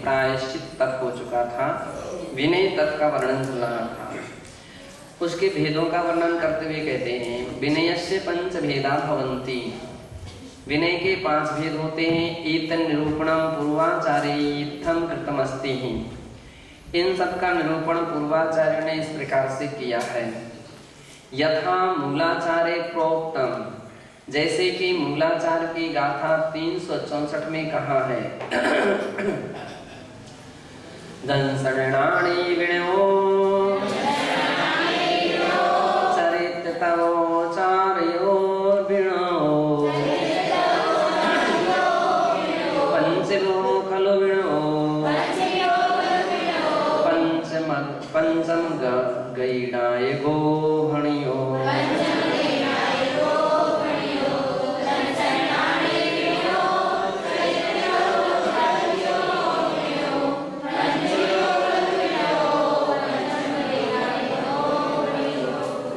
प्रायश्चित तक हो चुका था, विनय तत् का वर्णन चल रहा था। उसके भेदों का वर्णन करते हुए कहते हैं विनयस्य पंच भेदा भवन्ति, विनय के 5 भेद होते हैं। एतन् निरूपणं पूर्वाचार्येत्थं कृतमस्ति। इन सब का निरूपण पूर्वाचार्य ने इस प्रकार से किया है। यथा मूलाचार्य प्रोक्तम, जैसे कि मूलाचार्य की गाथा 364 में कहा है दंसरणाणि विणयो चरित तवोचार्यो विणो पंचमो खलु विणो पंचम गैणाय गोहणियो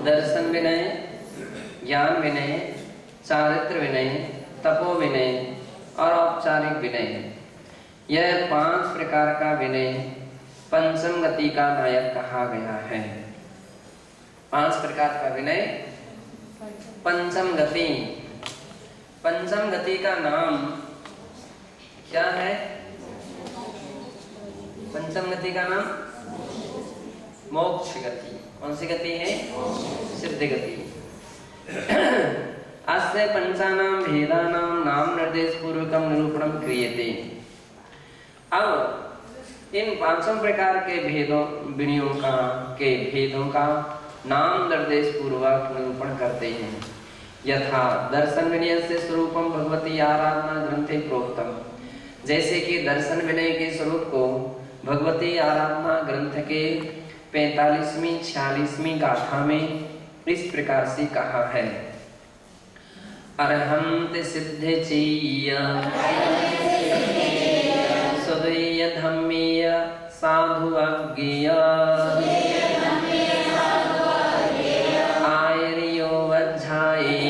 दर्शन विनय, ज्ञान विनय, चारित्र विनय, तपो विनय और औपचारिक विनय, यह 5 प्रकार का विनय पंचम गति का नायक कहा गया है। 5 प्रकार का विनय पंचम गति। पंचम गति का नाम क्या है? पंचम गति का नाम मोक्ष गति। कौन सी गति है? सिद्ध गति। अस्य पंचानां भेदानां नाम निर्देश पूर्वकम निरूपणम क्रियते। अब इन 5 प्रकार के भेदों का नाम निर्देश पूर्वक निरूपण करते हैं। यथा दर्शन विनय से स्वरूपम भगवती आराधना ग्रंथे प्रोक्तम, जैसे कि दर्शन विनय के स्वरूप को भगवती आराधना ग्रंथ के 45वीं 46वीं गाथा में इस प्रकार से कहा है अरहंत सिद्धे चीय सुदीय धम्मीय साधु अज्ञेय आयरियो वज्झाये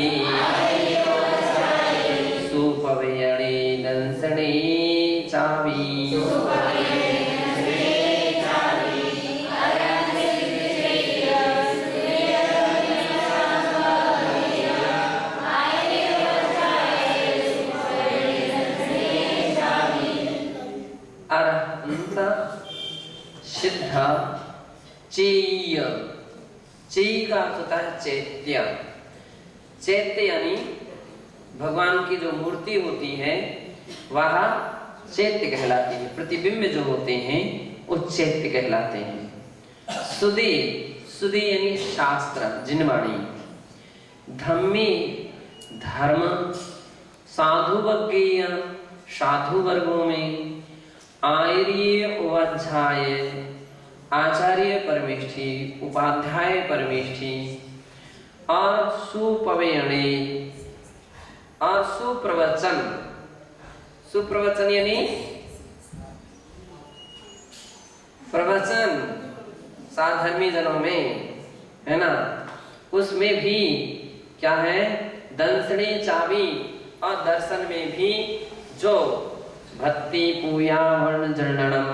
सुपवेयणे दंसणे चावी सिद्ध चेय। चेय का अर्थ होता है चैत्य। चैत्य यानी भगवान की जो मूर्ति होती है वह चैत्य कहलाती है। प्रतिबिंब जो होते हैं वो चैत्य कहलाते हैं। सुदी, सुदी यानी शास्त्र जिनवाणी। धम्मी धर्म। साधुवज्ञेय साधु वर्गों में। आर्य उपाध्याय आचार्य परमेष्ठी उपाध्याय परमेष्ठी। और सुपवेयणे और सुप्रवचन। सुप्रवचन यानी प्रवचन साधर्मी जनों में है ना, उसमें भी क्या है दंसनी चावी। और दर्शन में भी जो भक्ति पूया वर्ण जननम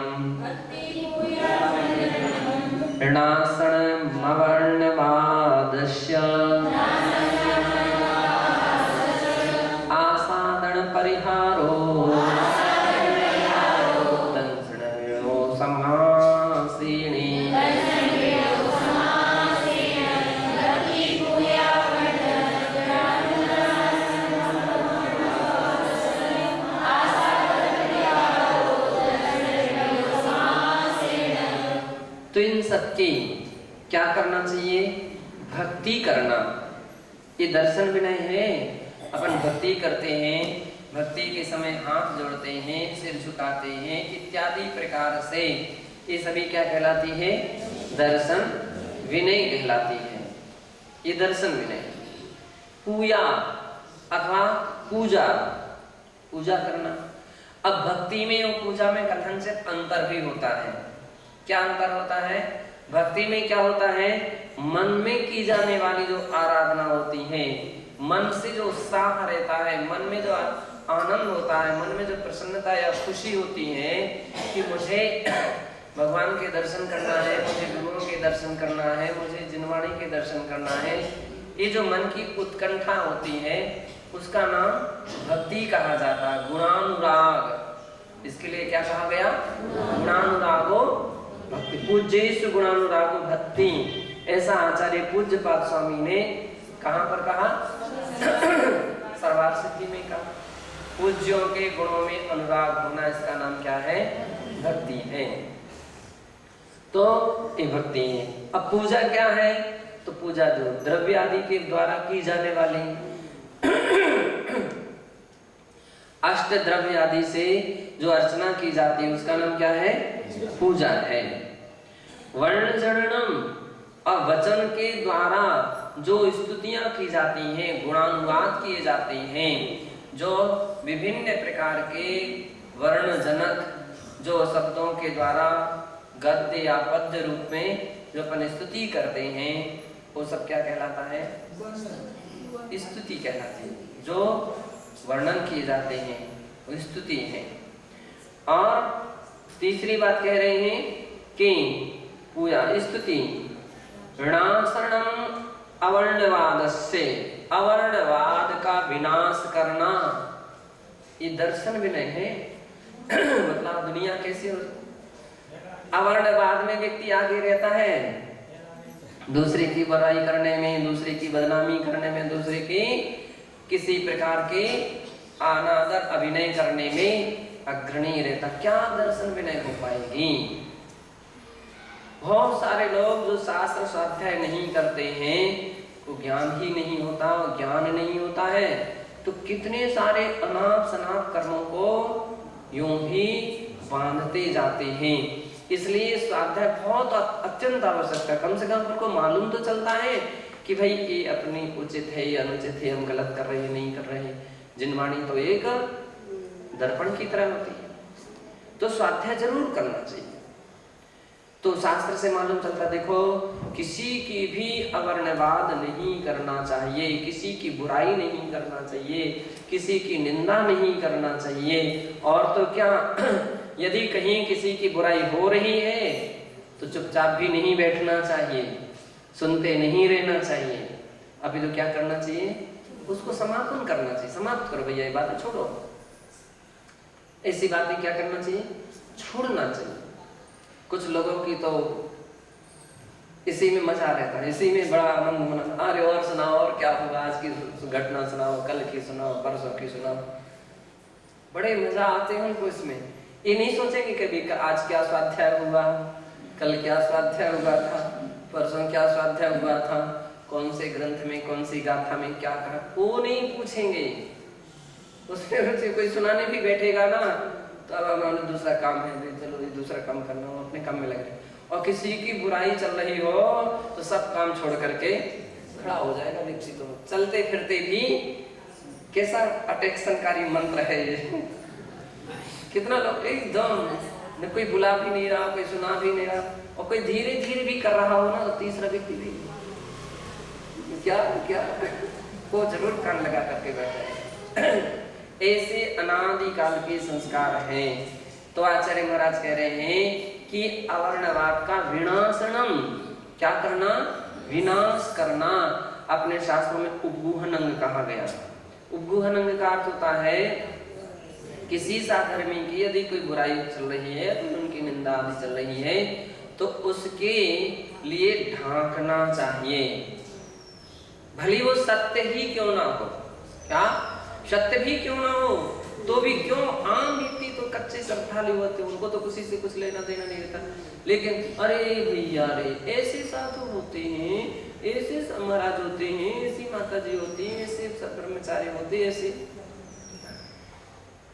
ऋणासन मवर्णवादस्य आसादन परिहारो दंसनो समासीनि। तो इन सबकी क्या करना चाहिए? भक्ति करना। ये दर्शन विनय है। अपन भक्ति करते हैं, भक्ति के समय हाथ जोड़ते हैं, सिर झुकाते हैं इत्यादि प्रकार से, ये सभी क्या कहलाती है? दर्शन विनय कहलाती है। ये दर्शन विनय। पूजा अथवा पूजा, पूजा करना। अब भक्ति में और पूजा में कथनचित अंतर भी होता है। क्या अंतर होता है? भक्ति में क्या होता है? मन में की जाने वाली जो आराधना होती है, मन से जो उत्साह रहता है, मन में जो आनंद होता है, मन में जो प्रसन्नता या खुशी होती है कि कि मुझे भगवान के दर्शन करना है, मुझे गुरुओं के दर्शन करना है, मुझे जिनवाणी के दर्शन करना है, ये जो मन की उत्कंठा होती है उसका नाम भक्ति कहा जाता है, गुणानुराग। इसके लिए क्या कहा गया? गुणानुरागो भक्ति, पूज्येषु गुणानुरागो भक्ति। ऐसा आचार्य पूज्यपाद स्वामी ने कहां पर कहा? सर्वार्थ सिद्धि में कहा। पूज्यों के गुणों में अनुराग होना, इसका नाम क्या है? भक्ति है। तो ये भक्ति है। अब पूजा क्या है? तो पूजा जो द्रव्य आदि के द्वारा की जाने वाली अष्ट द्रव्य आदि से जो अर्चना की जाती है उसका नाम क्या है? पूजा है। वर्ण जननम और वचन के द्वारा जो स्तुतियां की जाती हैं, गुणानुवाद किए जाते हैं, जो विभिन्न प्रकार के वर्ण जनक जो शब्दों के द्वारा गद्य या पद्य रूप में जो अपन स्तुति करते हैं वो सब क्या कहलाता है? स्तुति कहलाती है। जो वर्णन किए जाते हैं वो स्तुति है। और तीसरी बात कह रहे हैं कि पूजा स्तुति ऋणासरणम अवर्णवादस्य, अवर्णवाद का विनाश करना, ये दर्शन विनय है। मतलब दुनिया कैसी हो, अवर्णवाद में व्यक्ति आगे रहता है, दूसरे की बुराई करने में, दूसरे की बदनामी करने में, दूसरे की किसी प्रकार के अनादर अभिनय करने में अग्रणी रहता। क्या दर्शन विनय हो पाएगी? बहुत सारे लोग जो शास्त्र स्वाध्याय नहीं करते हैं, को ज्ञान ही नहीं होता, ज्ञान नहीं होता है, तो कितने सारे अनाप शनाप कर्मों को यूं ही बांधते जाते हैं। इसलिए स्वाध्याय बहुत अत्यंत आवश्यक है। कम से कम उनको मालूम तो चलता है कि भाई ये अपनी उचित है या अनुचित है, हम गलत कर रहे हैं नहीं कर रहे हैं। जिनवाणी तो एक दर्पण की तरह होती है, तो स्वाध्याय जरूर करना चाहिए। तो शास्त्र से मालूम चलता, देखो किसी की भी अवर्णवाद नहीं करना चाहिए, किसी की बुराई नहीं करना चाहिए, किसी की निंदा नहीं करना चाहिए। और तो क्या यदि कहीं किसी की बुराई हो रही है तो चुपचाप भी नहीं बैठना चाहिए, सुनते नहीं रहना चाहिए। अभी तो क्या करना चाहिए? उसको समापन करना चाहिए। समाप्त करो भैया, ये बातें छोड़ो, ऐसी बातें क्या करना चाहिए? छोड़ना चाहिए। कुछ लोगों की तो इसी में मजा रहता है, इसी में बड़ा आनंद मना। अरे और सुनाओ, और क्या हुआ, आज की घटना सुनाओ, कल की सुनाओ, परसों की सुनाओ। बड़े मजा आते हैं उनको इसमें। ये नहीं सोचेंगे कभी आज क्या स्वाध्याय हुआ, कल क्या स्वाध्याय हुआ था, परसों क्या स्वाध्याय हुआ था, कौन से ग्रंथ में, कौन सी गाथा में क्या कहा, वो नहीं पूछेंगे। उसमें कोई सुनाने भी बैठेगा ना तो अब हमारा दूसरा काम है, चलो ये दूसरा काम करना, हो अपने काम में लग रहे। और किसी की बुराई चल रही हो तो सब काम छोड़ करके खड़ा हो जाएगा व्यक्ति। तो चलते फिरते भी कैसा अटेक्शनकारी मंत्र है ये। कितना लोग एकदम न कोई बुला भी नहीं रहा, कोई सुना भी नहीं रहा, और कोई धीरे धीरे भी कर रहा हो ना तो तीसरा व्यक्ति भी क्या क्या वो जरूर कान लगा करके बैठा है। ऐसे अनादि काल के संस्कार हैं। तो आचार्य महाराज कह रहे हैं कि अवर्णवाद का विनाशनम, क्या करना? विनाश करना। अपने शास्त्रों में उपगूहनंग कहा गया। उपगूहनंग का अर्थ होता है किसी साधर्मी की यदि कोई बुराई चल रही है, तो उनकी निंदा आदि चल रही है, तो उसके लिए ढांकना चाहिए, भली वो सत्य ही क्यों ना हो। क्या? सत्य भी क्यों ना हो तो भी क्यों? आम व्यक्ति तो कच्चे श्रद्धालु होते, उनको तो किसी से कुछ लेना देना नहीं रहता। लेकिन अरे भैया रे, ऐसे साधु होते हैं, ऐसे महाराज होते हैं, ऐसी माता जी होती हैं, ऐसे ब्रह्मचारी होते हैं, ऐसे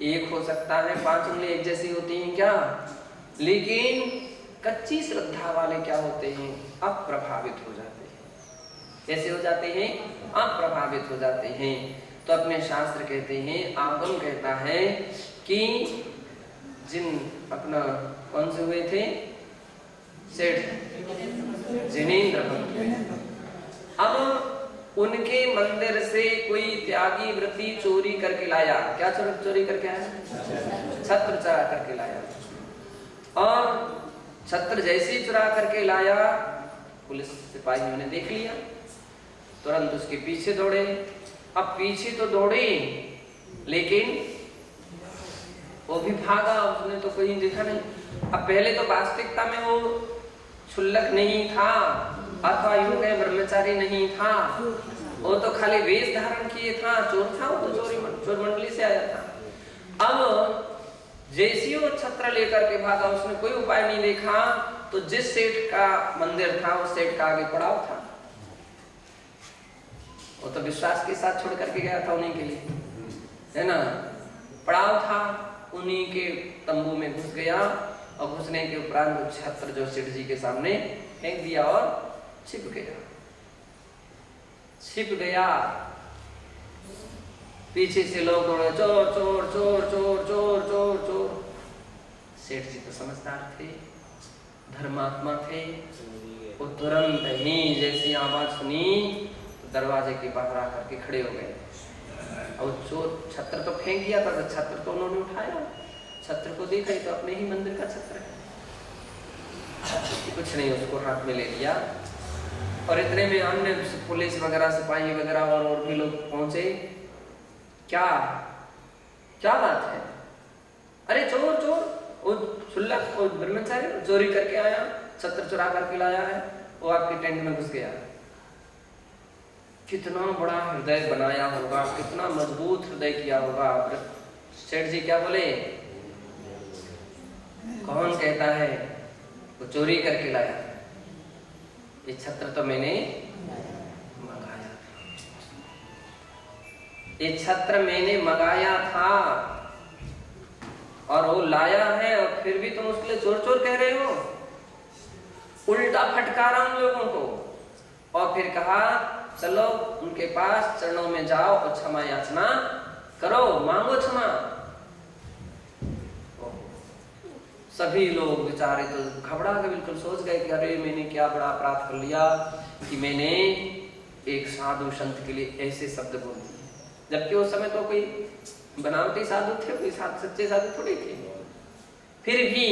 एक हो सकता है 5 उंगली एक जैसी होती हैं क्या? लेकिन कच्ची श्रद्धा वाले क्या होते हैं? अप्रभावित हो जाते हैं। कैसे हो जाते हैं? अप्रभावित हो जाते हैं। तो अपने शास्त्र कहते हैं, आगम कहता है कि जिन अपना कौन से हुए थे? सेठ जिनेंद्र भक्त हुए। अब उनके मंदिर से कोई त्यागी व्रती चोरी करके लाया। क्या चोरी करके आया? छत्र चरा करके लाया। और छत्र जैसे ही चुरा करके लाया, पुलिस सिपाहियों ने देख लिया, तुरंत उसके पीछे दौड़े। अब पीछे तो दौड़े, लेकिन वो भी भागा, उसने तो कोई देखा नहीं। अब पहले तो वास्तविकता में वो क्षुल्लक नहीं था, अथवा यूं कहें ब्रह्मचारी नहीं था, वो तो खाली वेश धारण किए था, चोर था, वो तो चोर मंडली से आया था। अब जैसी वो छत्र लेकर के भागा, उसने कोई उपाय नहीं देखा, तो जिस सेठ का मंदिर था उस सेठ का आगे पड़ाव था, वो तो विश्वास के साथ छोड़ करके गया था उन्हीं के लिए, है ना। पड़ाव था, उन्हीं के तंबू में घुस गया, और घुसने के उपरांत छत्र जो सेठ जी के सामने फेंक दिया और छिप गया। पीछे से लोग दौड़े, चोर चोर चोर चोर चोर चोर चोर। सेठ जी तो समझदार थे, धर्मात्मा थे, वो तुरंत ही जैसी आवाज सुनी तो दरवाजे के बाहर आकर के खड़े हो गए। और चोर छत्र तो फेंक दिया था, तो छत्र तो उन्होंने उठाया, छत्र को देखा तो अपने ही मंदिर का छत्र है, कुछ नहीं, उसको हाथ में ले लिया। और इतने में अन्य पुलिस वगैरह, सिपाही वगैरह और भी लोग पहुंचे। क्या बात है? अरे चोर चोर, वो क्षुल्लक, वो ब्रह्मचारी चोरी करके आया, छत्र चुरा करके लाया है, वो आपके टेंट में घुस गया। कितना बड़ा हृदय बनाया होगा, कितना मजबूत हृदय किया होगा। सेठ जी क्या बोले? कौन कहता है वो चोरी करके लाया? ये छत्र तो मैंने मंगाया था, ये छत्र मैंने मंगाया था, और वो लाया है, और फिर भी तुम उसके लिए चोर चोर कह रहे हो। उल्टा फटकारा उन लोगों को, और फिर कहा चलो उनके पास चरणों में जाओ और क्षमा याचना करो, मांगो क्षमा। सभी लोग बेचारे तो घबरा गए, बिल्कुल सोच गए कि अरे मैंने क्या बड़ा अपराध कर लिया कि मैंने एक साधु संत के लिए ऐसे शब्द बोल दिए, जबकि उस समय तो कोई बनावटी साधु थे, कोई सच्चे साधु थोड़े थे। फिर भी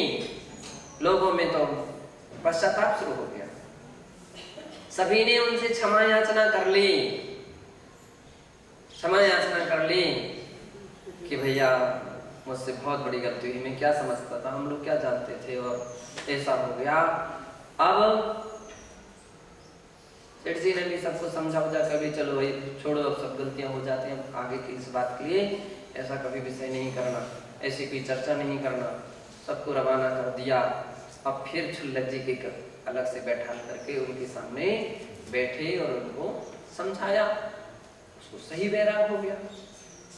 लोगों में तो पश्चाताप शुरू हो गया, सभी ने उनसे क्षमा याचना कर ली, क्षमा याचना कर ली कि भैया मुझसे बहुत बड़ी गलती हुई, मैं क्या समझता था, हम लोग क्या जानते थे, और ऐसा हो गया। अब सेठ जी ने भी सबको समझा बुझा कभी चलो भाई छोड़ो, अब सब गलतियां हो जाती हैं, आगे की इस बात के लिए ऐसा कभी विषय नहीं करना, ऐसी कोई चर्चा नहीं करना, सबको रवाना कर दिया। अब फिर क्षुल्लक जी के अलग से बैठा करके उनके सामने बैठे और उनको समझाया, उसको सही वैराग हो गया।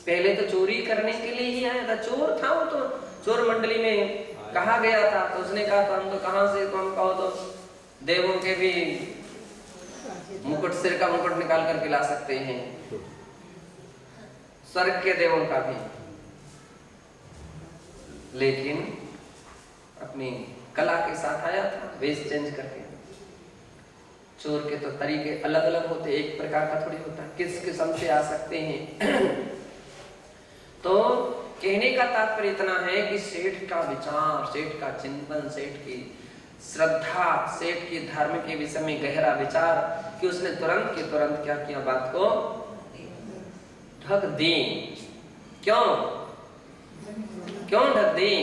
पहले तो चोरी करने के लिए ही आया था, चोर था वो, तो चोर मंडली में कहा गया था, तो उसने कहा था हम तो कहाँ से, तो हम कहो तो देवों के भी मुकुट, सिर का मुकुट निकाल करके ला सकते हैं, स्वर्ग के देवों का भी, लेकिन अपनी कला के साथ आया था, वेश चेंज करके। चोर के तो तरीके अलग अलग होते, एक प्रकार का थोड़ी होता, किस किस्म से आ सकते हैं। तो कहने का तात्पर्य इतना है कि सेठ का विचार, सेठ का चिंतन, सेठ की श्रद्धा, सेठ की धर्म के विषय में गहरा विचार, कि उसने तुरंत के तुरंत क्या किया, बात को ढक दी। क्यों ढक दी?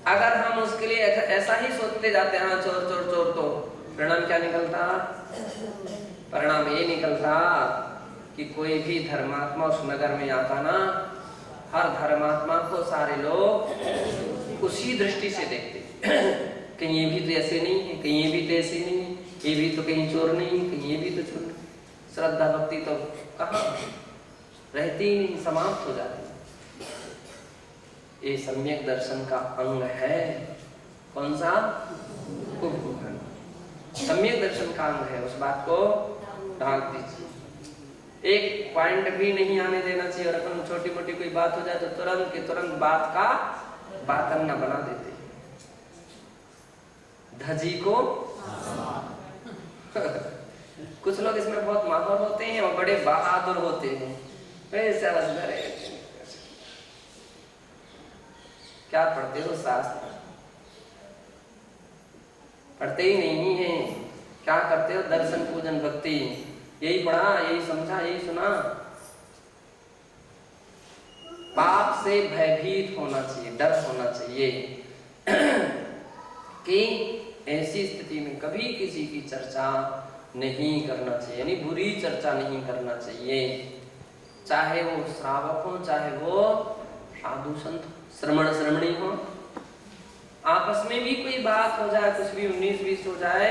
अगर हम उसके लिए ऐसा ही सोचते जाते हैं चोर चोर चोर, तो परिणाम क्या निकलता? परिणाम ये निकलता कि कोई भी धर्मात्मा उस नगर में आता ना, हर धर्मात्मा को सारे लोग उसी दृष्टि से देखते, कहीं ये भी तो ऐसे नहीं है, कहीं ये भी तो ऐसे नहीं है, ये भी तो कहीं चोर नहीं है, कहीं ये भी तो चोर नहीं। श्रद्धा भक्ति तो कहाँ रहती ही नहीं, समाप्त हो जाती। ये सम्यक दर्शन का अंग है। कौन सा? सम्यक दर्शन का अंग है, उस बात को ढांक दीजिए। एक पॉइंट भी नहीं आने देना चाहिए, और अपन छोटी मोटी कोई बात हो जाए तो तुरंत के तुरंत बात का बातन न बना देते, धजी को कुछ लोग इसमें बहुत माहिर होते हैं और बड़े बहादुर होते हैं, वैसे क्या पढ़ते हो शास्त्र, पढ़ते ही नहीं है। क्या करते हो? दर्शन पूजन भक्ति, यही पढ़ा, यही समझा, यही सुना। पाप से भयभीत होना चाहिए, डर होना चाहिए कि ऐसी स्थिति में कभी किसी की चर्चा नहीं करना चाहिए, यानी बुरी चर्चा नहीं करना चाहिए, चाहे वो श्रावक हो, चाहे वो साधु संत श्रमण श्रमणी हो। आपस में भी कोई बात हो जाए, कुछ भी 19-20 हो जाए,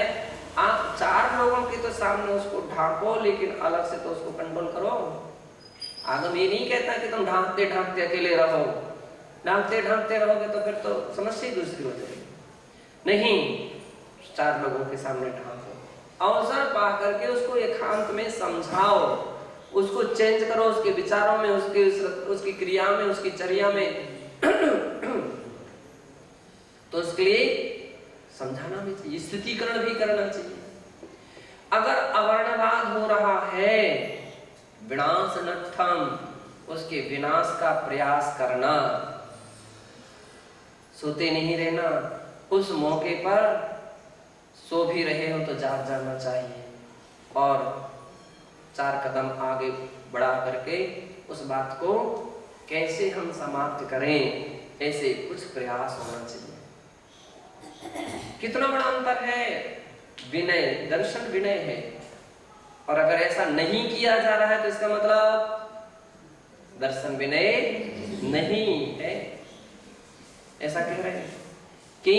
आप 4 लोगों के तो सामने उसको ढांको, लेकिन अलग से तो उसको कंट्रोल करो। आगम ये नहीं कहता कि तुम ढांकते ढांकते अकेले रहो, ढांकते ढांकते रहोगे तो फिर तो समस्या ही दूसरी हो जाएगी। नहीं, 4 लोगों के सामने ढांको, अवसर पा करके उसको एकांत में समझाओ, उसको चेंज करो, उसके विचारों में, उसकी क्रिया में, उसकी चर्या में तो उसके लिए समझाना भी चाहिए, स्थितिकरण भी करना चाहिए। अगर अवर्णवाद हो रहा है, विनाश नठम, उसके विनाश का प्रयास करना, सोते नहीं रहना, उस मौके पर सो भी रहे हो तो जाग जाना चाहिए और 4 कदम आगे बढ़ा करके उस बात को कैसे हम समाप्त करें, ऐसे कुछ प्रयास होना चाहिए। कितना बड़ा अंतर है, विनय, दर्शन विनय है, और अगर ऐसा नहीं किया जा रहा है तो इसका मतलब दर्शन विनय नहीं है। ऐसा कह रहे हैं कि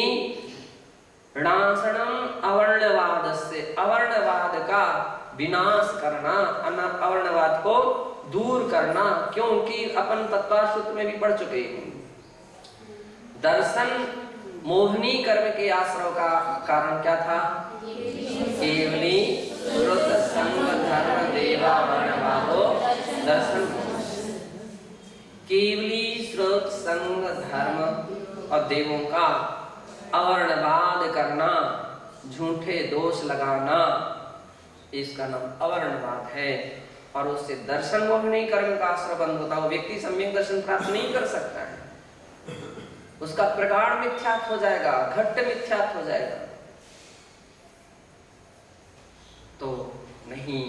ऋणासनम अवर्णवाद से, अवर्णवाद का विनाश करना, अवर्णवाद को दूर करना, क्योंकि अपन तत्वासूत्र में भी पढ़ चुके हैं, दर्शन मोहनी कर्म के आश्रय का कारण क्या था? केवली श्रुत संग धर्म देवा वर्णवादो दर्शन। केवली श्रुत संग धर्म और देवों का अवर्णवाद करना, झूठे दोष लगाना, इसका नाम अवर्णवाद है। और उससे दर्शन मोहनी कर्म का आश्रय बंद होता है, वो व्यक्ति सम्यक दर्शन प्राप्त नहीं कर सकता है, उसका प्रगाढ़ मिथ्यात्व हो जाएगा, घट्ट मिथ्यात्व हो जाएगा। तो नहीं,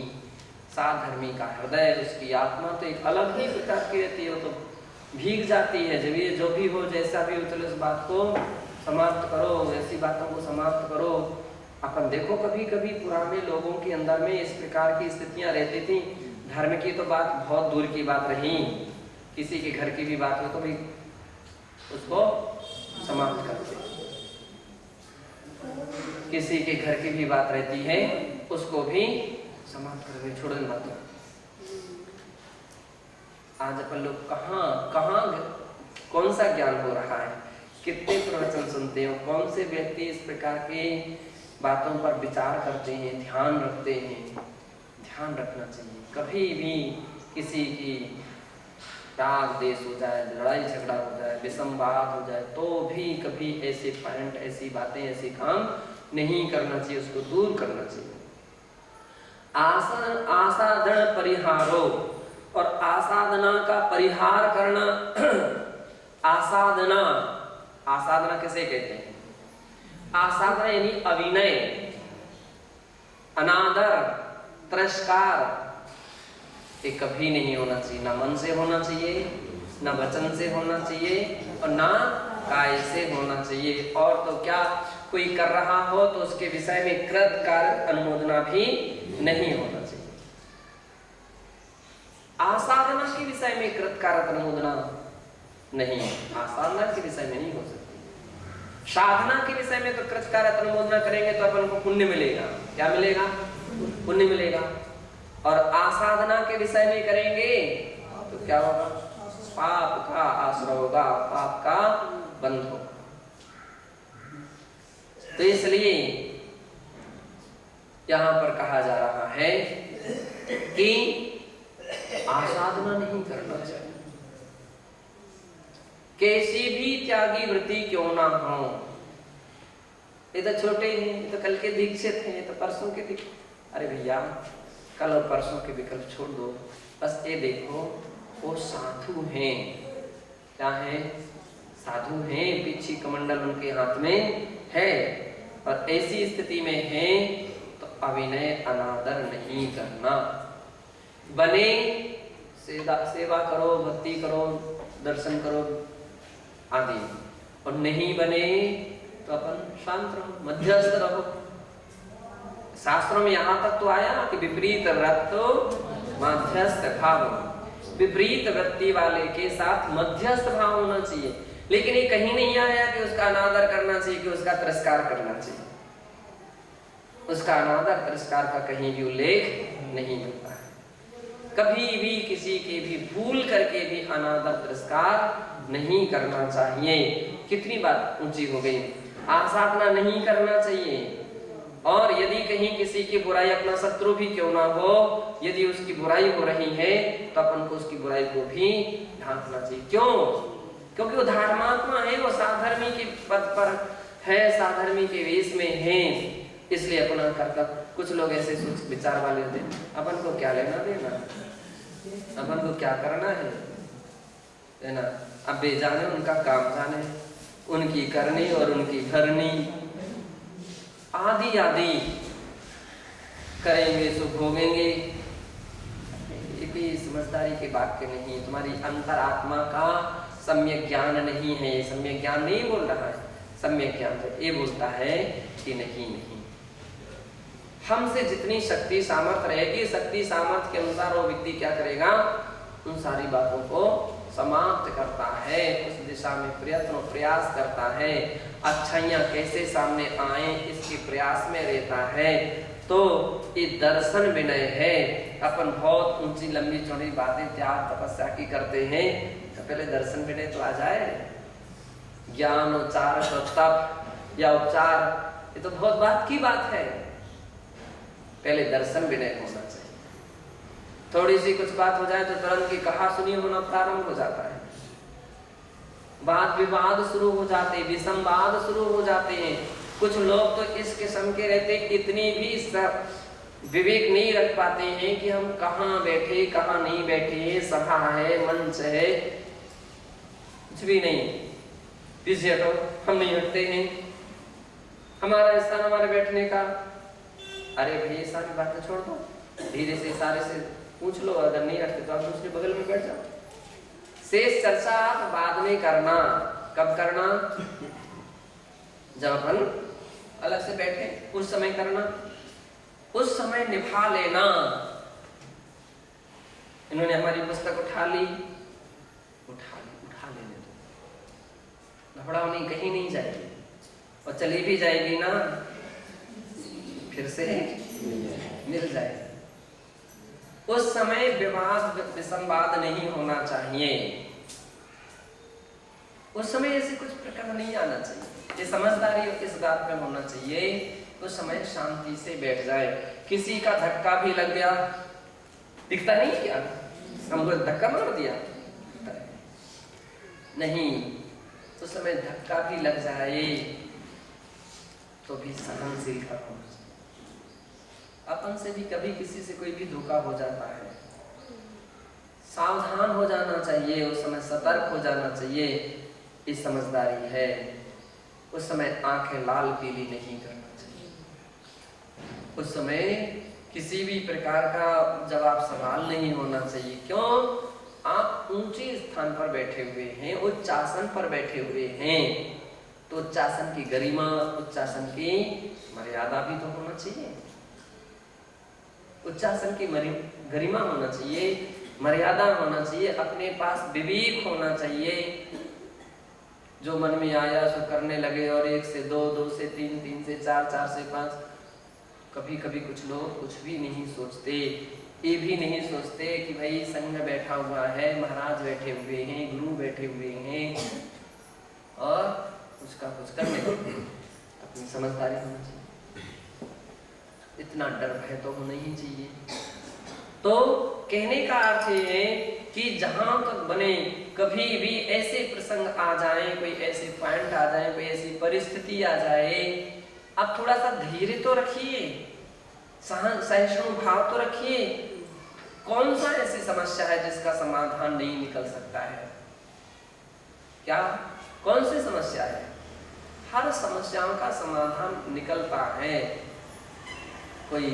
साधर्मी का हृदय, उसकी आत्मा तो एक अलग ही प्रकार की रहती है, वो तो भीग जाती है। जब ये जो भी हो, जैसा भी हो, चलो इस बात को समाप्त करो, ऐसी बातों को समाप्त करो। अपन देखो कभी कभी पुराने लोगों के अंदर में इस प्रकार की स्थितियां रहती थी। धर्म की तो बात बहुत दूर की बात रही, किसी के घर की भी बात हो तो भी उसको समाप्त करते, किसी के घर की भी बात रहती है उसको भी समाप्त करके छोड़ देना। आज अपन लोग कहाँ कौन सा ज्ञान हो रहा है, कितने प्रवचन सुनते हो, कौन से व्यक्ति इस प्रकार के बातों पर विचार करते हैं, ध्यान रखते हैं। ध्यान रखना चाहिए, कभी भी किसी की राग देश हो जाए, लड़ाई झगड़ा हो जाए, विसंवाद हो जाए, तो भी कभी ऐसे पॉइंट, ऐसी बातें, ऐसे काम नहीं करना चाहिए, उसको दूर करना चाहिए। आसाधन परिहारो, और आसाधना का परिहार करना। आसाधना, आसाधना किसे कहते हैं? आसाधना यानी अविनय, अनादर, तिरस्कार, ये कभी नहीं होना चाहिए। ना मन से होना चाहिए, ना वचन से होना चाहिए, और ना काय से होना चाहिए। और तो क्या, कोई कर रहा हो तो उसके विषय में कृत कार्य अनुमोदना भी नहीं होना चाहिए। आसाधना के विषय में कृत कार्य अनुमोदना नहीं, आसाधना के विषय में नहीं हो सकती। साधना के विषय में तो कृत कार्य अनुमोदना करेंगे तो अपन को पुण्य मिलेगा। क्या मिलेगा? पुण्य मिलेगा। और आसाधना के विषय में करेंगे तो क्या होगा? पाप का आश्रय होगा, पाप का बंध होगा। तो इसलिए यहां पर कहा जा रहा है कि आसाधना नहीं करना चाहिए, कैसी भी त्यागी वृत्ति क्यों ना हो। ये तो छोटे हैं, ये तो कल के दीक्षित हैं, ये तो परसों के दीक्षित। अरे भैया, कल और परसों के विकल्प छोड़ दो, बस ये देखो वो साधु हैं। क्या है? साधु हैं, पीछे कमंडल उनके हाथ में है, और ऐसी स्थिति में है तो अविनय अनादर नहीं करना। बने सेवा करो, भक्ति करो, दर्शन करो आदि, और नहीं बने तो अपन शांत रहो, मध्यस्थ रहो। शास्त्रों में यहाँ तक तो आया कि विपरीत वृत्त मध्यस्थ भाव, विपरीत वृत्ति वाले के साथ मध्यस्थ भाव होना चाहिए। लेकिन ये कहीं नहीं आया कि उसका अनादर करना चाहिए, कि उसका तिरस्कार करना चाहिए। उसका अनादर तिरस्कार का कहीं भी उल्लेख नहीं मिलता है। कभी भी किसी के भी भूल करके भी अनादर तिरस्कार नहीं करना चाहिए। कितनी बात ऊंची हो गई। आसाधना नहीं करना चाहिए, और यदि कहीं किसी की बुराई, अपना शत्रु भी क्यों ना हो, यदि उसकी बुराई हो रही है तो अपन को उसकी बुराई को भी ढांकना चाहिए। क्यों? क्योंकि वो धर्मात्मा है, वो साधर्मी के पद पर है, साधर्मी के वेश में है, इसलिए अपना कर्तव्य। कुछ लोग ऐसे सोच विचार वाले होते हैं, अपन को क्या लेना देना, अपन को क्या करना है ना। अब बेजाने उनका काम जाने, उनकी करनी और उनकी भरनी आदि आदि करेंगे, सुख भोगेंगे। ये भी समझदारी के वाक्य नहीं, तुम्हारी अंतरात्मा का सम्यक ज्ञान नहीं है। ये सम्यक ज्ञान नहीं बोल रहा है, सम्यक ज्ञान तो ये बोलता है कि नहीं नहीं, हमसे जितनी शक्ति सामर्थ्य रहेगी, शक्ति सामर्थ्य के अनुसार वो व्यक्ति क्या करेगा, उन सारी बातों को समाप्त करता है, उस दिशा में प्रयत्न और प्रयास करता है, अच्छाइयाँ कैसे सामने आए इसके प्रयास में रहता है। तो ये दर्शन विनय है। अपन बहुत ऊंची लंबी चौड़ी बातें त्याग तपस्या की करते हैं, तो पहले दर्शन विनय तो आ जाए। ज्ञान उच्चार तप या उपचार, ये तो बहुत बात की बात है, पहले दर्शन विनय होना चाहिए। थोड़ी सी कुछ बात हो जाए तो तुरंत की कहा सुनी होना प्रारंभ हो जाता है, वाद विवाद शुरू हो जाते, विसंवाद शुरू हो जाते हैं। कुछ लोग तो इस किस्म के रहते, इतनी भी विवेक नहीं रख पाते हैं कि हम कहाँ बैठे कहाँ नहीं बैठे, सभा है, मंच है, कुछ भी नहीं, पीछे हटो, हम नहीं हटते हैं, हमारा स्थान हमारे बैठने का। अरे भाई ये सारी बातें छोड़ दो, धीरे से इशारे से पूछ लो, अगर नहीं हटते तो आप दूसरे बगल में बैठ जाओ। शेष चर्चा आप बाद में करना। कब करना? जब अपन अलग से बैठे उस समय करना, उस समय निभा लेना। इन्होंने हमारी पुस्तक उठा ली, उठा लेने दो, लफड़ा नहीं, कहीं नहीं जाएगी, और चली भी जाएगी ना फिर से मिल जाएगी। उस समय विवाद विसंवाद नहीं होना चाहिए, उस समय ऐसे कुछ प्रकरण नहीं आना चाहिए। ये समझदारी इस बात में होना चाहिए, उस समय शांति से बैठ जाए। किसी का धक्का भी लग गया, दिखता नहीं क्या, हमको धक्का मार दिया, नहीं, उस समय धक्का भी लग जाए तो भी सहनशीलता होना चाहिए। अपन से भी कभी किसी से कोई भी धोखा हो जाता है, सावधान हो जाना चाहिए, उस समय सतर्क हो जाना चाहिए, ये समझदारी है। उस समय आंखें लाल पीली नहीं करना चाहिए, उस समय किसी भी प्रकार का जवाब सवाल नहीं होना चाहिए। क्यों? आप ऊंचे स्थान पर बैठे हुए हैं, उच्च आसन पर बैठे हुए हैं, तो उच्चासन की गरिमा, उच्चासन की मर्यादा भी तो होना चाहिए, उच्चासन की गरिमा होना चाहिए, मर्यादा होना चाहिए, अपने पास विवेक होना चाहिए। जो मन में आया सो करने लगे, और 1 से 2, 2 से 3, 3 से 4, 4 से 5। कभी कभी कुछ लोग कुछ भी नहीं सोचते, ये भी नहीं सोचते कि भाई संघ बैठा हुआ है, महाराज बैठे हुए हैं, गुरु बैठे हुए हैं, और उसका कुछ करने को अपनी समझदारी होना चाहिए। इतना डर भय तो होना ही चाहिए। तो कहने का अर्थ ये है कि जहां तक बने, कभी भी ऐसे प्रसंग आ जाए, कोई ऐसे पॉइंट आ जाए, कोई ऐसी परिस्थिति आ जाए, आप थोड़ा सा धैर्य तो रखिए, सहिष्णु भाव तो रखिए। कौन सा ऐसी समस्या है जिसका समाधान नहीं निकल सकता है? क्या कौन सी समस्या है? हर समस्याओं का समाधान निकलता है। कोई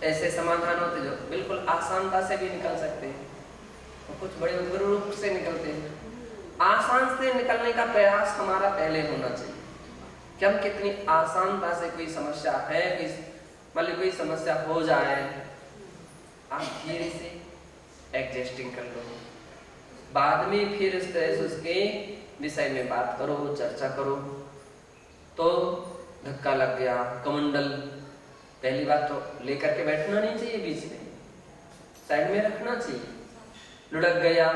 ऐसे समाधान होते जो बिल्कुल आसानता से भी निकल सकते हैं और कुछ बड़े उग्र रूप से निकलते हैं। आसान से निकलने का प्रयास हमारा पहले होना चाहिए कि हम कितनी आसानता से कोई समस्या है, मतलब कोई समस्या हो जाए, आप धीरे से एडजस्टिंग कर लो, बाद में फिर इस तरह से उसके विषय में बात करो, चर्चा करो। तो धक्का लग गया, कमंडल, पहली बात तो लेकर के बैठना नहीं चाहिए, बीच में साइड में रखना चाहिए। लुढ़क गया,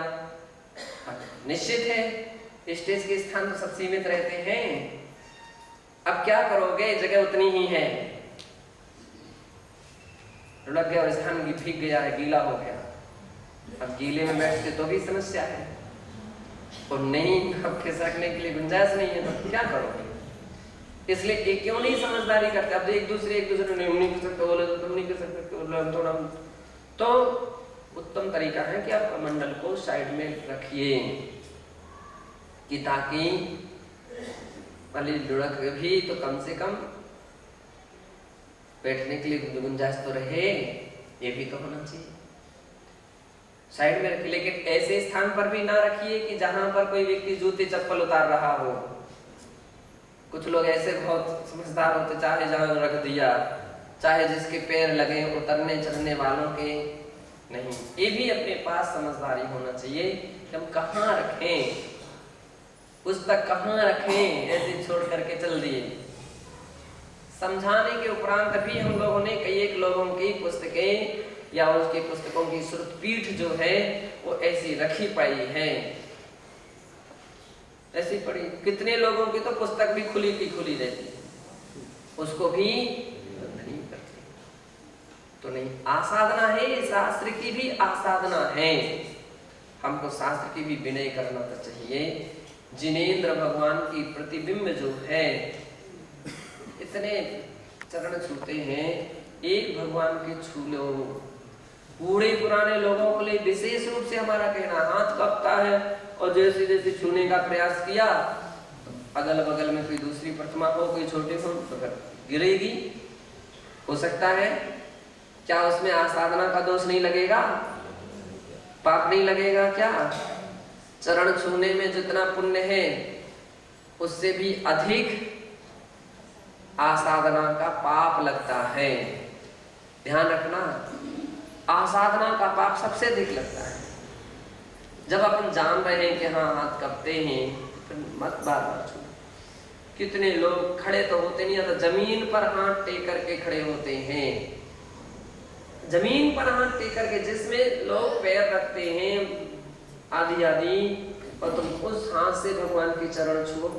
निश्चित है स्टेज के स्थान तो सब सीमित रहते हैं, अब क्या करोगे, जगह उतनी ही है। लुढ़क गया और स्थान भीग गया है, गीला हो गया, अब गीले में बैठते तो भी समस्या है और नहीं अब खिसकने के लिए गुंजाइश नहीं है, तो क्या करोगे। इसलिए एक क्यों नहीं समझदारी करते, अब एक दूसरे नहीं कर सकते, बोले तुम नहीं कर सकते, थोड़ा तो उत्तम तरीका है कि आप कमंडल को साइड में रखिए कि ताकि वाली लुढ़क भी तो कम से कम बैठने के लिए गुंजाइश तो रहे, ये भी तो होना चाहिए। साइड में रखिए, लेकिन ऐसे स्थान पर भी ना रखिए कि जहां पर कोई व्यक्ति जूते चप्पल उतार रहा हो। कुछ लोग ऐसे बहुत समझदार होते, चाहे जहां रख दिया, चाहे जिसके पैर लगे उतरने चढ़ने वालों के, नहीं, ये भी अपने पास समझदारी होना चाहिए कि हम कहाँ रखें, पुस्तक कहाँ रखें, ऐसे छोड़ करके चल दिए। समझाने के उपरांत भी हम लोगों ने कई एक लोगों की पुस्तकें या उसकी पुस्तकों की श्रुत पीठ जो है वो ऐसी रखी पड़ी है, ऐसी पड़ी। कितने लोगों की तो पुस्तक भी खुली की खुली रहती है, उसको भी नहीं करते। तो नहीं, आसाधना है, शास्त्र की भी आसाधना है, हमको शास्त्र की भी विनय करना तो चाहिए। जिनेंद्र भगवान की प्रतिबिंब जो है, इतने चरण छूते हैं, एक भगवान के छू लो। बूढ़े पुराने लोगों के लिए विशेष रूप से हमारा कहना, हाथ कपता है और जैसे जैसे छूने का प्रयास किया, अगल बगल में कोई दूसरी प्रतिमा हो, कोई छोटे हो, तो फिर गिरेगी, हो सकता है। क्या उसमें आसाधना का दोष नहीं लगेगा, पाप नहीं लगेगा क्या? चरण छूने में जितना पुण्य है उससे भी अधिक आसाधना का पाप लगता है। ध्यान रखना, आसाधना का पाप सबसे अधिक लगता है। जब अपन जान रहे हैं कि हाँ हाथ कपते हैं, फिर मत बार बार छू। कितने लोग खड़े तो होते नहीं, तो जमीन पर हाथ टेक करके खड़े होते हैं, जमीन पर हाथ टेक करके, जिसमें लोग पैर रखते हैं आदि आदि, और तुम उस हाथ से भगवान के चरण छुओ।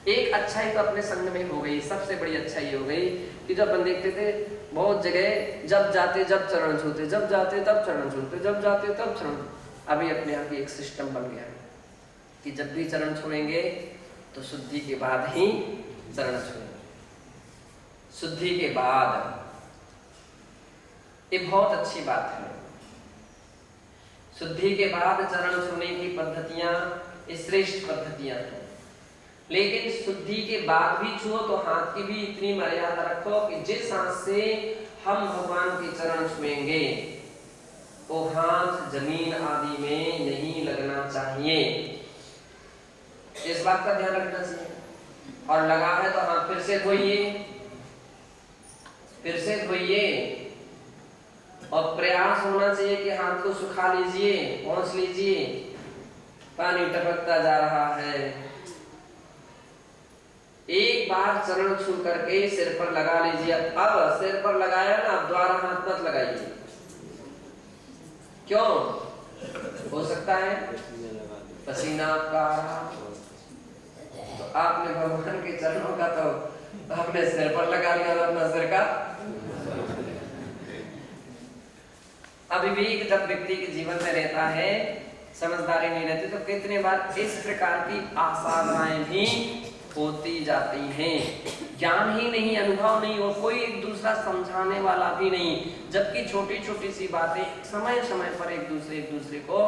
एक अच्छाई तो अपने संग में हो गई, सबसे बड़ी अच्छाई हो गई कि जब अपन देखते थे बहुत जगह, जब जाते जब चरण छूते, जब जाते तब चरण छूते, जब जाते तब चरण। अभी अपने आप एक सिस्टम बन गया है कि जब भी चरण छुएंगे तो शुद्धि के बाद ही चरण छुएंगे, शुद्धि के बाद। ये बहुत अच्छी बात है। शुद्धि के बाद चरण छूने की पद्धतियां श्रेष्ठ पद्धतियां हैं, लेकिन शुद्धि के बाद भी छुओ तो हाथ की भी इतनी मर्यादा रखो कि जिस हाथ से हम भगवान के चरण छुएंगे वो हाथ जमीन आदि में नहीं लगना चाहिए। इस बात का ध्यान रखना चाहिए। और लगा है तो हाथ फिर से धोइए, फिर से धोइए, और प्रयास होना चाहिए कि हाथ को सुखा लीजिए, पहुंच लीजिए। पानी टपकता जा रहा है, एक बार चरण छू करके सिर पर लगा लीजिए। अब सिर पर लगाया ना, अब द्वारा हाथ मत लगाइए। क्यों? हो सकता है पसीना आपका आ रहा, तो आपने भगवान के चरणों का तो अपने सिर पर लगा लिया, अपना सिर का। अविवेक जब व्यक्ति के जीवन में रहता है, समझदारी नहीं रहती, तो कितने बार इस प्रकार की आसाधनाएं भी होती जाती हैं। ज्ञान ही नहीं, अनुभव नहीं और कोई एक दूसरा समझाने वाला भी नहीं, जबकि छोटी छोटी सी बातें समय समय पर एक दूसरे को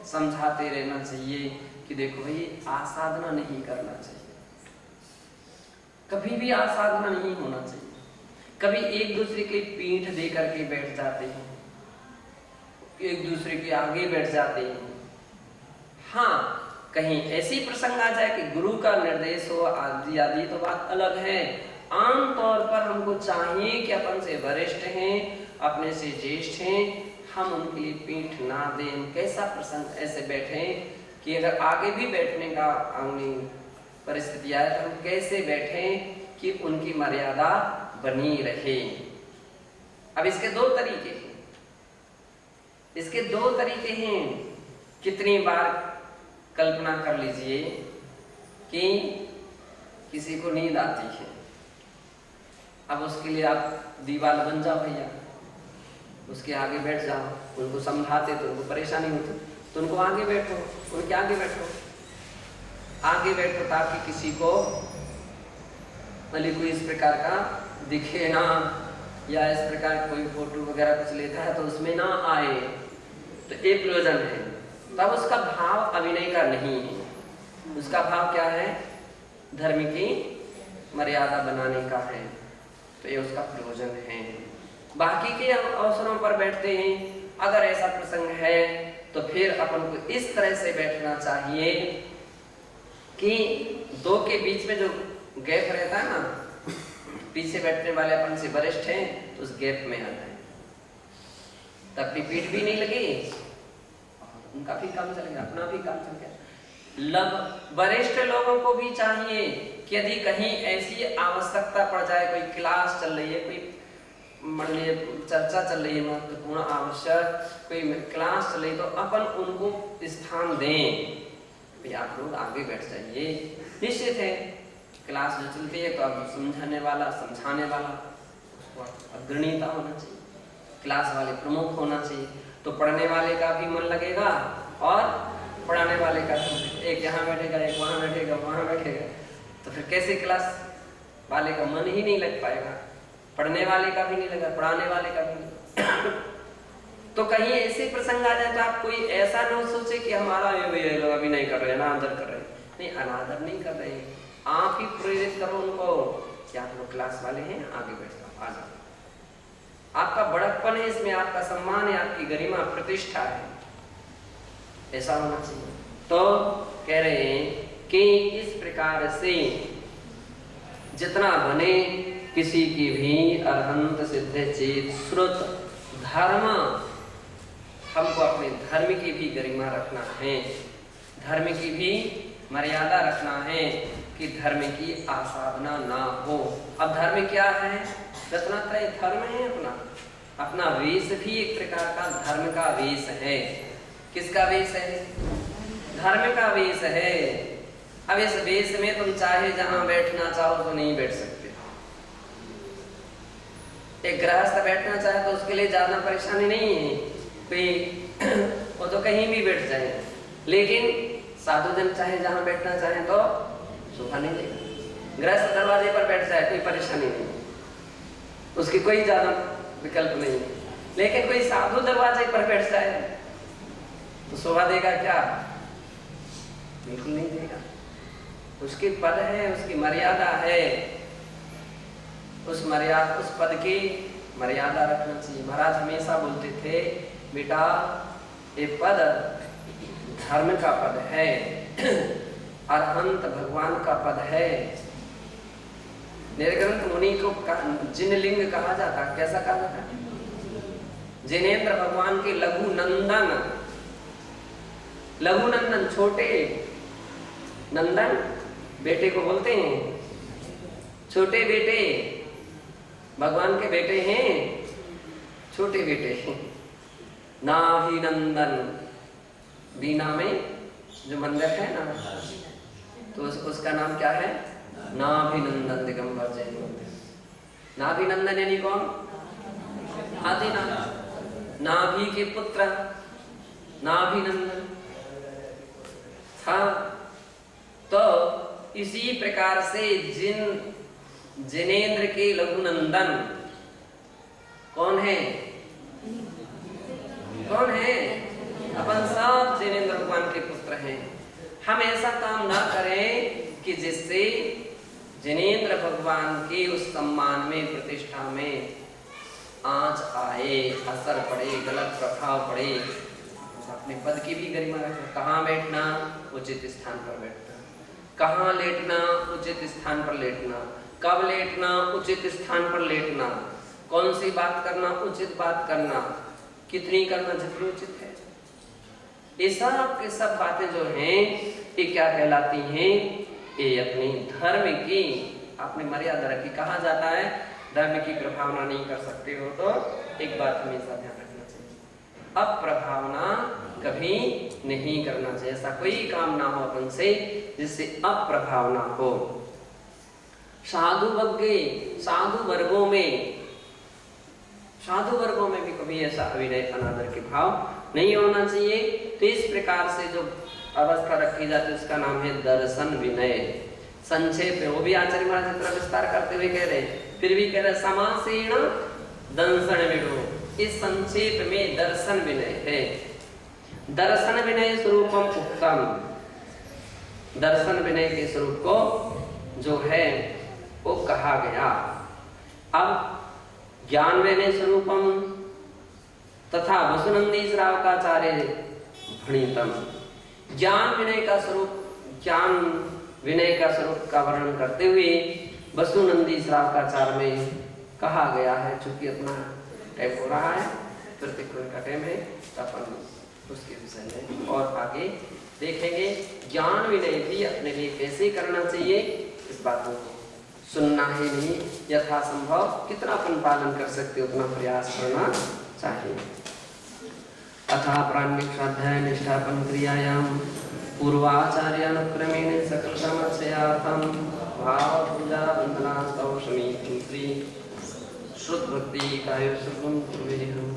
समझाते रहना चाहिए कि देखो भाई आसाधना नहीं करना चाहिए, कभी भी आसाधना नहीं होना चाहिए। कभी एक दूसरे की पीठ दे करके बैठ जाते हैं, एक दूसरे के आगे बैठ जाते हैं। हाँ, कहीं ऐसी प्रसंग आ जाए कि गुरु का निर्देश हो आदि आदि तो बात अलग है। आम तौर पर हमको चाहिए कि अपन से वरिष्ठ हैं, अपने से ज्येष्ठ हैं, हम उनके लिए पीठ ना दें। कैसा प्रसंग ऐसे बैठे कि अगर आगे भी बैठने का परिस्थिति आए तो हम कैसे बैठें कि उनकी मर्यादा बनी रहे। अब इसके दो तरीके हैं, कितनी बार कल्पना कर लीजिए कि किसी को नींद आती है, अब उसके लिए आप दीवार बन जाओ भैया, उसके आगे बैठ जाओ, उनको समझाते तो उनको परेशानी होती, तो उनको आगे बैठो, उनके आगे बैठो ताकि किसी को कोई इस प्रकार का दिखे ना, या इस प्रकार कोई फोटो वगैरह कुछ लेता है तो उसमें ना आए, तो एक प्रयोजन है। तब उसका भाव अभिनय का नहीं है, उसका भाव क्या है, धर्म की मर्यादा बनाने का है, तो ये उसका प्रयोजन है। बाकी के अवसरों पर बैठते हैं, अगर ऐसा प्रसंग है तो फिर अपन को इस तरह से बैठना चाहिए कि दो के बीच में जो गैप रहता है ना, पीछे बैठने वाले अपन से वरिष्ठ हैं तो उस गैप में आ जाए, तब अपनी पीठ भी नहीं लगी, उनका भी काम चल गया, अपना भी काम चल गया। वरिष्ठ लोगों को भी चाहिए कि यदि कहीं ऐसी आवश्यकता पड़ जाए, कोई क्लास चल रही है, कोई मान लीजिए चर्चा चल रही है महत्वपूर्ण आवश्यक, कोई क्लास चल रही, तो अपन उनको स्थान दें, भाई आप लोग आगे बैठ जाइए। निश्चित है क्लास जो चलती है तो अब समझाने वाला, समझाने वाला उसको अग्रणीयता होना चाहिए, क्लास वाले प्रमुख होना चाहिए, तो पढ़ने वाले का भी मन लगेगा और पढ़ाने वाले का, एक यहाँ बैठेगा, एक वहाँ बैठेगा, वहाँ बैठेगा, तो फिर कैसे क्लास वाले का मन ही नहीं लग पाएगा, पढ़ने वाले का भी नहीं लगा, पढ़ाने वाले का भी नहीं। तो कहीं ऐसे प्रसंग आ जाए तो आप कोई ऐसा न सोचे कि हमारा ये लोग अभी नहीं कर रहे, अनादर कर रहे, नहीं, अनादर नहीं कर रहे, आप ही प्रेरित करो उनको कि आप लोग क्लास वाले हैं, आगे बैठ जाओ, आ जाओ। आपका बड़कपन है इसमें, आपका सम्मान है, आपकी गरिमा प्रतिष्ठा है, ऐसा होना चाहिए। तो कह रहे हैं कि इस प्रकार से जितना बने किसी की भी अरहंत सिद्ध चेत श्रुत धर्म, हमको अपने धर्म की भी गरिमा रखना है, धर्म की भी मर्यादा रखना है कि धर्म की आसाधना ना हो। अब धर्म क्या है, रत्नात्रय धर्म है, अपना वेश भी एक प्रकार का धर्म का वेश है। किसका वेश है, धर्म का वेश है। अब इस वेश में तुम चाहे जहां बैठना चाहो तो नहीं बैठ सकते, एक गृहस्थ बैठना चाहे तो उसके लिए ज्यादा परेशानी नहीं है, कोई वो तो कहीं भी बैठ जाए, लेकिन साधु जन चाहे जहां बैठना चाहे तो शोभा नहीं देगा। गृहस्थ दरवाजे पर बैठ जाए कोई परेशानी नहीं, उसकी कोई ज्यादा विकल्प नहीं, लेकिन कोई साधु दरवाजे पर बैठ जाए तो शोभा देगा क्या, बिल्कुल नहीं देगा। उसकी पद है, उसकी मर्यादा है, उस पद की मर्यादा रखना चाहिए। महाराज हमेशा बोलते थे, बेटा ये पद धर्म का पद है, अरहंत भगवान का पद है। निर्ग्रंथ मुनि को जिनलिंग कहा जाता, कैसा कहा जाता, जिनेन्द्र भगवान के लघु नंदन, छोटे नंदन बेटे को बोलते हैं, छोटे बेटे भगवान के बेटे हैं, छोटे बेटे हैं। नाभिनंदन, बीना में जो मंदिर है ना, तो उसका नाम क्या है, नाभिनंदन दिगंबर जैन मंदिर। नाभिनंदन यानी कौन, आदिनाथ, नाभि के पुत्र नाभिनंदन। हाँ, तो इसी प्रकार से जिनेंद्र के लघुनंदन कौन है? कौन है? अपन सब जिनेंद्र भगवान के पुत्र हैं। हम ऐसा काम ना करें कि जिससे जिनेंद्र भगवान के उस सम्मान में, प्रतिष्ठा में आंच आए, असर पड़े, गलत प्रभाव पड़े। अपने पद की भी गरिमा रखें। कहाँ बैठना? उचित स्थान पर बैठना। कहाँ लेटना? उचित स्थान पर लेटना। कब लेटना? उचित स्थान पर लेटना। कौन सी बात करना? उचित बात करना। कितनी करना? जितनी उचित है। ये सब के सब बातें जो हैं ये क्या कहलाती हैं? ये अपनी धर्म की, अपनी मर्यादा रखी। कहा जाता है धर्म की प्रभावना नहीं कर सकते हो तो एक बात हमेशा ध्यान रखना चाहिए, अप्रभावना कभी नहीं करना चाहिए। ऐसा कोई काम ना हो अपन से जिससे अप्रभावना हो। साधु वर्गों में भी कभी ऐसा अविनय अनादर के भाव नहीं होना चाहिए। तो इस प्रकार से जो अवस्था रखी जाती है उसका नाम है दर्शन विनय। संक्षेप में वो भी आचार्य महाराज इतना विस्तार करते हुए कह रहे, फिर भी कह रहे समासेन दंसन विडो। इस संक्षेप में दर्शन विनय है। दर्शन विनय स्वरूपम उत्तम। दर्शन विनय के स्वरूप को जो है वो कहा गया। अब ज्ञान विनय स्वरूपम तथा वसुनंदी श्रावकाचार्य भणितम। ज्ञान विनय का स्वरूप, ज्ञान विनय का स्वरूप का वर्णन करते हुए वसुनंदी श्रावकाचार्य में कहा गया है। चूंकि अपना टाइम हो रहा है, प्रतिक्रिया का टाइम है, तो अपन उसके विषय में और आगे देखेंगे। ज्ञान विनय भी अपने लिए कैसे करना चाहिए, इस बातों को सुनना ही नहीं, यथासंभव कितना अपन पालन कर सकते उतना प्रयास करना चाहिए। अथा प्राण्यक स्वाध्याय निष्ठापन क्रियायाम पूर्वाचार्यानुक्रमेण सकल समस्यार्थम भाव पूजा वंदना स्तव समीति श्रुत भक्ति कायो सुगम कुर्वे हम।